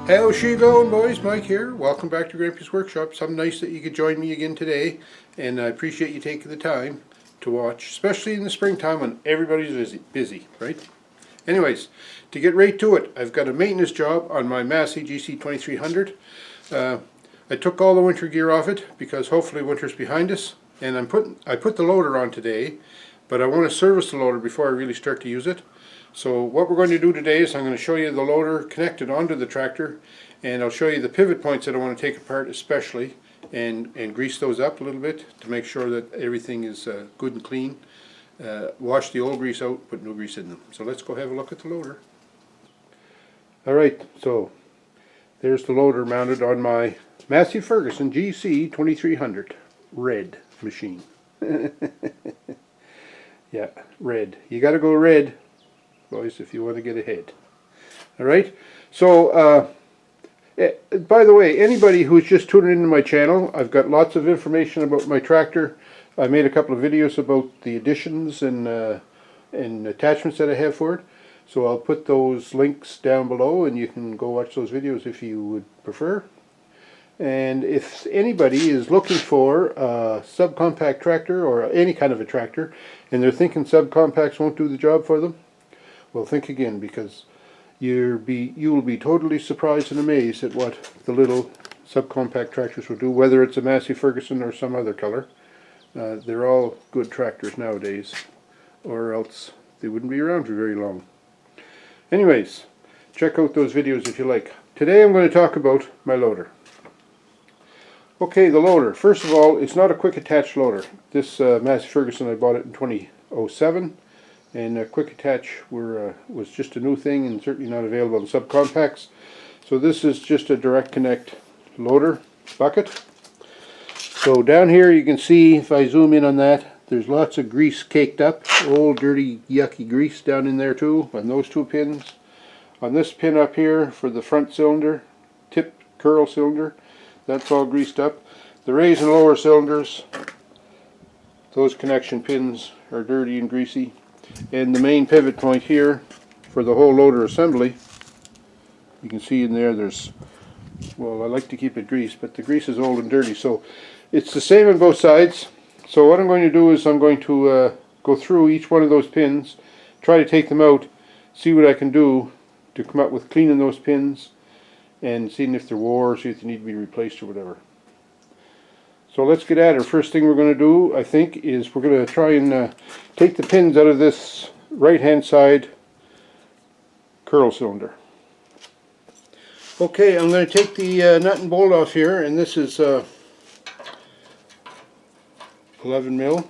How's she going, boys? Mike here. Welcome back to Grampy's Workshop. Something nice that you could join me again today, and I appreciate you taking the time to watch, especially in the springtime when everybody's busy, right? Anyways, to get right to it, I've got a maintenance job on my Massey GC2300. I took all the winter gear off it because hopefully winter's behind us, and I put the loader on today, but I want to service the loader before I really start to use it. So what we're going to do today is I'm going to show you the loader connected onto the tractor, and I'll show you the pivot points that I want to take apart especially, and grease those up a little bit to make sure that everything is good and clean. Wash the old grease out, put new grease in them. So let's go have a look at the loader. Alright, so there's the loader mounted on my Massey Ferguson GC2300 red machine. Yeah, red. You gotta go red, boys, if you want to get ahead. Alright, so by the way, anybody who's just tuning into my channel, I've got lots of information about my tractor. I made a couple of videos about the additions and attachments that I have for it, so I'll put those links down below and you can go watch those videos if you would prefer. And if anybody is looking for a subcompact tractor or any kind of a tractor and they're thinking subcompacts won't do the job for them, well, think again, because you will be totally surprised and amazed at what the little subcompact tractors will do, whether it's a Massey Ferguson or some other color. They're all good tractors nowadays, or else they wouldn't be around for very long. Anyways, check out those videos if you like. Today I'm going to talk about my loader. Okay, the loader. First of all, it's not a quick attach loader. This Massey Ferguson, I bought it in 2007, and quick attach was just a new thing and certainly not available in subcompacts. So this is just a direct connect loader bucket. So down here you can see, if I zoom in on that, there's lots of grease caked up, old dirty yucky grease down in there too, on those two pins. On this pin up here for the front cylinder, tip curl cylinder, that's all greased up. The raise and lower cylinders, those connection pins are dirty and greasy. And the main pivot point here for the whole loader assembly, you can see in there there's, well, I like to keep it greased, but the grease is old and dirty, so it's the same on both sides. So what I'm going to do is I'm going to go through each one of those pins, try to take them out, see what I can do to come up with cleaning those pins and seeing if they're wore, see if they need to be replaced or whatever. So let's get at it. First thing we're going to do, I think, is we're going to try and take the pins out of this right hand side curl cylinder. Okay, I'm going to take the nut and bolt off here, and this is 11 mil.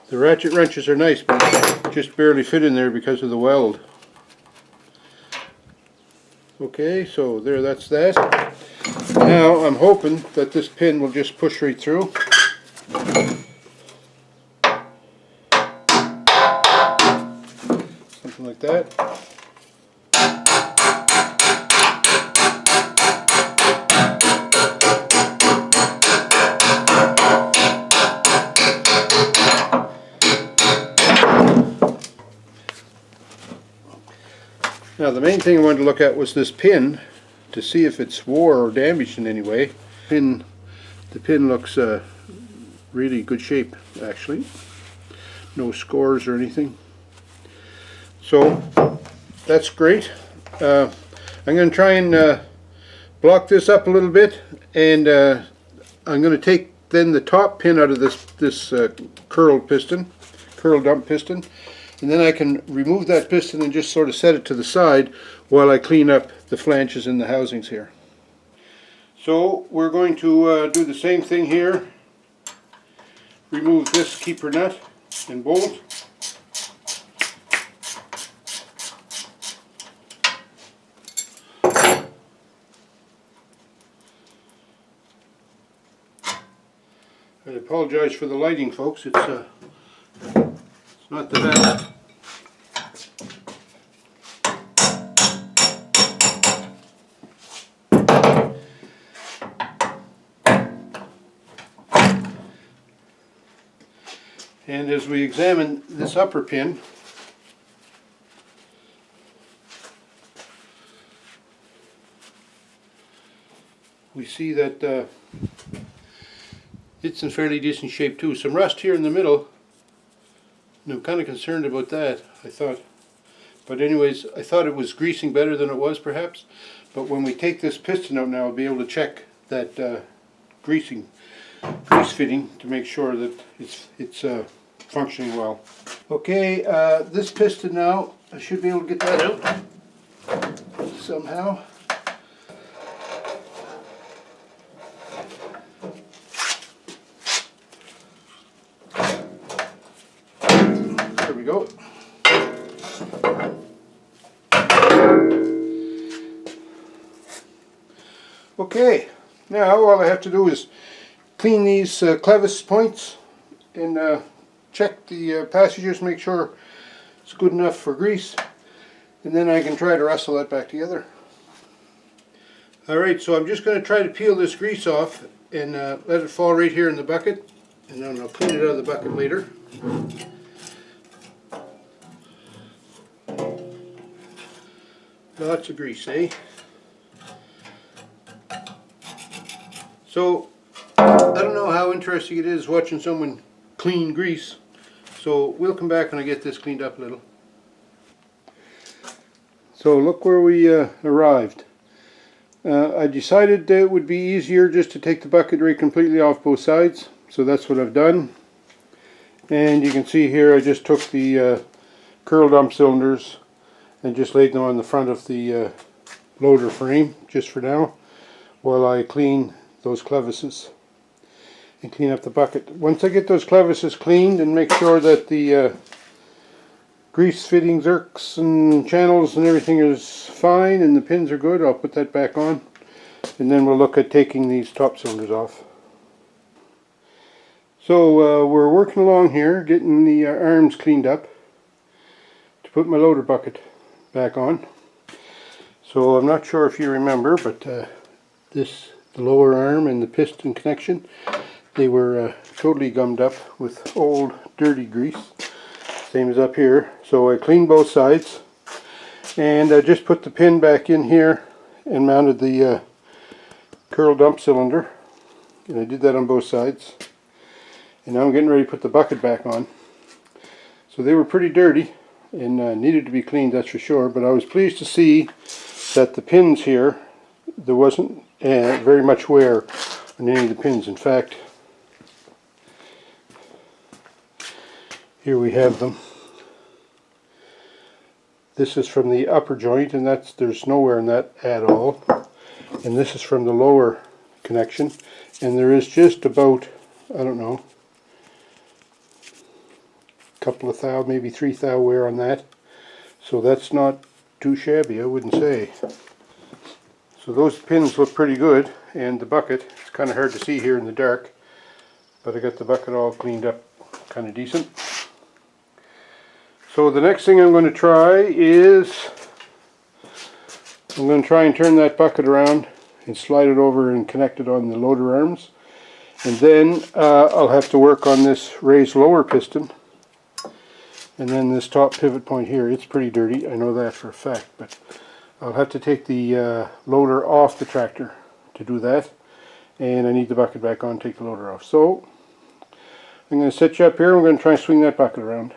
The ratchet wrenches are nice, but just barely fit in there because of the weld. Okay, so there, that's that. Now I'm hoping that this pin will just push right through. Something like that. Now the main thing I wanted to look at was this pin to see if it's wore or damaged in any way. The pin looks really good shape actually. No scores or anything. So that's great. I'm going to try and block this up a little bit, and I'm going to take then the top pin out of this curled dump piston. And then I can remove that piston and just sort of set it to the side while I clean up the flanges and the housings here. So we're going to do the same thing here. Remove this keeper nut and bolt. I apologize for the lighting, folks. It's not the best. And as we examine this upper pin, we see that it's in fairly decent shape too. Some rust here in the middle, and I'm kind of concerned about that, I thought. But anyways, I thought it was greasing better than it was perhaps. But when we take this piston out now, I'll be able to check that grease fitting to make sure that it's functioning well. Okay, this piston now, I should be able to get that out somehow. There we go. Okay, now all I have to do is clean these clevis points and check the passages, make sure it's good enough for grease, and then I can try to wrestle that back together. Alright, so I'm just going to try to peel this grease off and let it fall right here in the bucket, and then I'll clean it out of the bucket later. Lots of grease, eh? So, I don't know how interesting it is watching someone clean grease, so we'll come back when I get this cleaned up a little. So look where we arrived. I decided that it would be easier just to take the bucket right completely off both sides, so that's what I've done. And you can see here I just took the curl dump cylinders and just laid them on the front of the loader frame just for now while I clean those clevises and clean up the bucket. Once I get those clevises cleaned and make sure that the grease fittings, zerks and channels and everything is fine and the pins are good, I'll put that back on, and then we'll look at taking these top cylinders off. So we're working along here getting the arms cleaned up to put my loader bucket back on. So I'm not sure if you remember, but the lower arm and the piston connection, they were totally gummed up with old dirty grease, same as up here. So I cleaned both sides and I just put the pin back in here and mounted the curl dump cylinder, and I did that on both sides, and now I'm getting ready to put the bucket back on. So they were pretty dirty and needed to be cleaned, that's for sure, but I was pleased to see that the pins here, there wasn't very much wear on any of the pins. In fact, here we have them. This is from the upper joint, and there's no wear in that at all. And this is from the lower connection, and there is just about, I don't know, couple of thou, maybe 3 thou wear on that, so that's not too shabby, I wouldn't say. So those pins look pretty good, and the bucket, it's kind of hard to see here in the dark, but I got the bucket all cleaned up kind of decent. So the next thing I'm going to try is I'm going to try and turn that bucket around and slide it over and connect it on the loader arms, and then I'll have to work on this raised lower piston. And then this top pivot point here, it's pretty dirty, I know that for a fact, but I'll have to take the loader off the tractor to do that, and I need the bucket back on, take the loader off. So I'm going to set you up here, I'm going to try and swing that bucket around.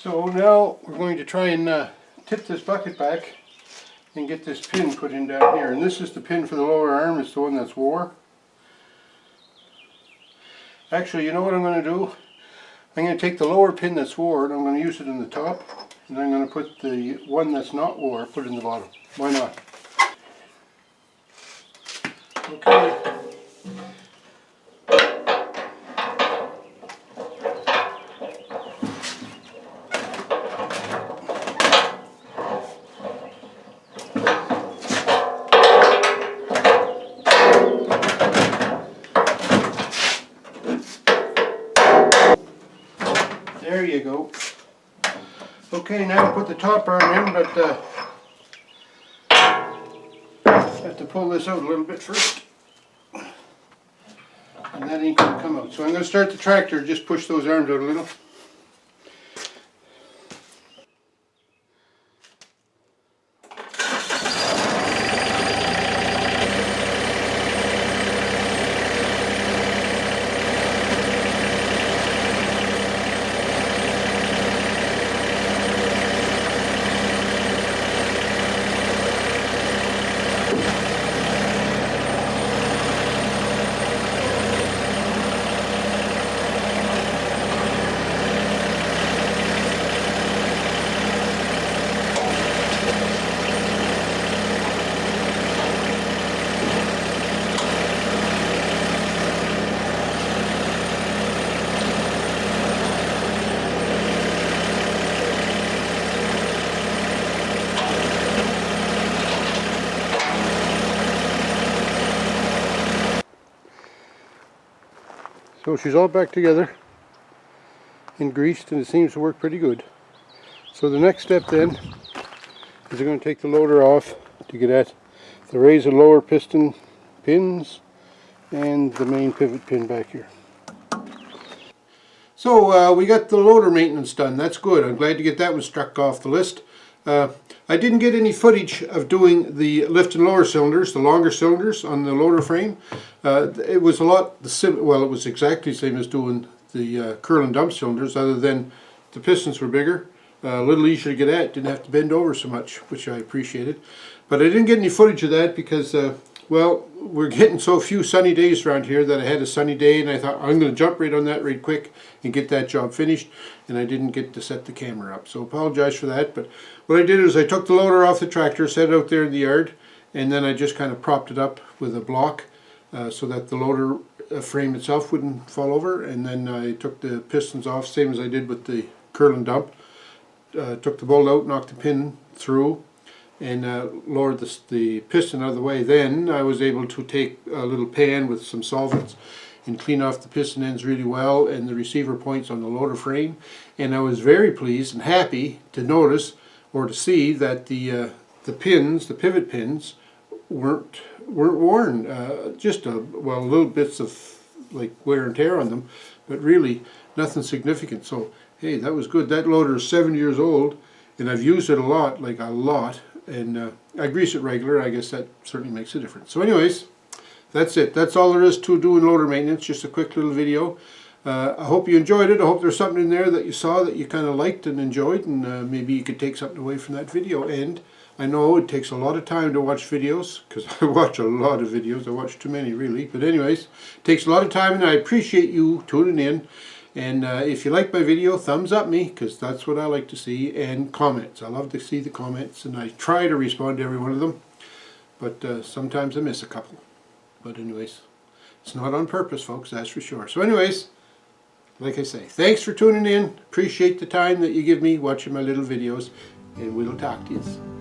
So now we're going to try and tip this bucket back and get this pin put in down here. And this is the pin for the lower arm, it's the one that's wore. Actually, you know what I'm going to do? I'm going to take the lower pin that's wore and I'm going to use it in the top, and I'm going to put the one that's not wore, put it in the bottom. Why not? Okay. There you go. Okay, now put the top arm in, but have to pull this out a little bit first. And that ain't going to come out. So I'm going to start the tractor, just push those arms out a little. So she's all back together and greased, and it seems to work pretty good. So the next step then is I'm going to take the loader off to get at the raise and lower piston pins and the main pivot pin back here. So we got the loader maintenance done. That's good. I'm glad to get that one struck off the list. I didn't get any footage of doing the lift and lower cylinders, the longer cylinders on the loader frame. It was a lot, well, it was exactly the same as doing the curl and dump cylinders, other than the pistons were bigger, a little easier to get at, didn't have to bend over so much, which I appreciated. But I didn't get any footage of that because, well, we're getting so few sunny days around here that I had a sunny day and I thought I'm going to jump right on that right quick and get that job finished, and I didn't get to set the camera up. So apologize for that, but what I did is I took the loader off the tractor, set it out there in the yard, and then I just kind of propped it up with a block so that the loader frame itself wouldn't fall over, and then I took the pistons off, same as I did with the curl and dump. Took the bolt out, knocked the pin through, and lowered the piston out of the way. Then I was able to take a little pan with some solvents and clean off the piston ends really well and the receiver points on the loader frame. And I was very pleased and happy to notice or to see that the pins, the pivot pins, weren't worn. Just well, little bits of like wear and tear on them, but really nothing significant. So hey, that was good. That loader is 7 years old, and I've used it a lot, like a lot. And I grease it regular. I guess that certainly makes a difference. So anyways, that's it. That's all there is to doing loader maintenance. Just a quick little video. I hope you enjoyed it. I hope there's something in there that you saw that you kind of liked and enjoyed, and maybe you could take something away from that video. And I know it takes a lot of time to watch videos, because I watch a lot of videos. I watch too many, really. But anyways, it takes a lot of time, and I appreciate you tuning in. And if you like my video, thumbs up me, because that's what I like to see, and comments. I love to see the comments, and I try to respond to every one of them, but sometimes I miss a couple. But anyways, it's not on purpose, folks, that's for sure. So anyways, like I say, thanks for tuning in. Appreciate the time that you give me watching my little videos, and we'll talk to you.